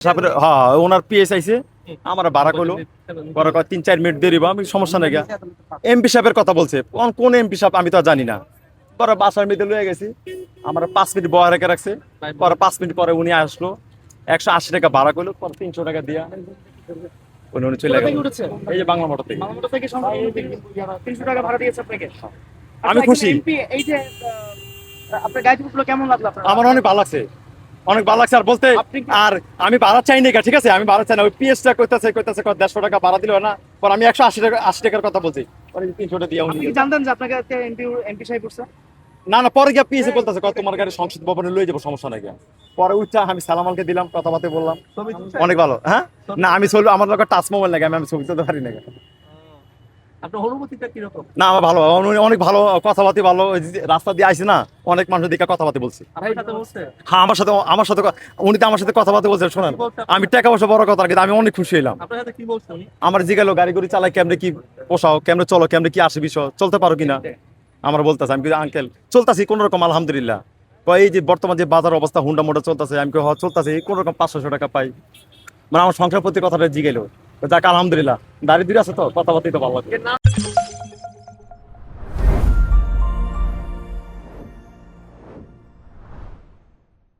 হ্যাঁ ওনার পিএস আইছে আমার ভাড়া করলো পরে 3-4 মিনিট দেরি বা আমি সমস্যা নাই গা। এমপি সাহেবের কথা বলছে কোন এমপি সাহেব আমি তো আর জানি না। পরে বাসার মধ্যে লয়ে গেছি আমার 5 মিনিট বয়া রেখে রাখছে। পরে 5 মিনিট পরে উনি আসলো 180 টাকা ভাড়া করলো পরে 300 টাকা দিয়া উনি চলে কোথা গেল। থেকে উঠেছে? এই যে বাংলা মোটর থেকে। বাংলা মোটর থেকে সম্পূর্ণ 300 টাকা ভাড়া দিয়েছে আপনাকে। আমি আচ্ছা, খুশি। এমপি এই যে আপনার গাড়িতে উঠলো কেমন লাগলো আপনার? আমার অনেক ভালো লাগছে অনেক ভালো লাগছে আর বলতে আর আমি ভাড়া চাই না ঠিক আছে আমি ভাড়া চাই না ওই পিএসটা কইতাছে 150 টাকা ভাড়া দিল না পর আমি 180 টাকার কথা বলছি পরে 300 দিয়া উনি আপনি কি জানতেন যে আপনাকে এমপি সাহেব উঠছে? না না পরে গিয়ে পিএসে বলতেছে তোমার গাড়ি সংসদ ভবনে লয়ে যাবো সমস্যা নাই গিয়া। পরে উঠা আমি সালামালকে দিলাম কথাবার্তা বললাম অনেক ভালো। হ্যাঁ না আমি ছবি আমার লোক টাচ মোবাইল লাগে আমি ছবি তুলতে পারি না। আপনার অনুভূতিটা কিরকম? না আমার ভালো উনি অনেক ভালো কথাবার্তা ভালো ওই যে রাস্তা দিয়ে আইছে না অনেক মানুষ দিকে কথাবার্তা বলছে। আপনার সাথে বলছে? হ্যাঁ আমার সাথে উনি তো আমার সাথে কথাবার্তা বলছে শোনেন আমি টাকা পয়সা বড় কথা কিন্তু আমি অনেক খুশি হলাম। আপনার সাথে কি বলছে উনি? আমার জিগালো গাড়ি গুড়ি চালাই কেমনে কি পোষাও কেমনে চলো কেমনে কি আসে বিষয় চলতে পারো কিনা আমার বলতেছে আমি আঙ্কেল চলতেছি কোন রকম আলহামদুলিল্লাহ। এই যে বর্তমান যে বাজার অবস্থা হুন্ডা মোটা চলতেছে আমি চলতেছে কোন রকম 500 টাকা পাই মানে আমার সংসার প্রতি কথাটা জিগেলো যাক আলহামদুলিল্লাহ দাঁড়িয়ে দূরে আছে তো কথাবার্তা তো ভালো লাগে।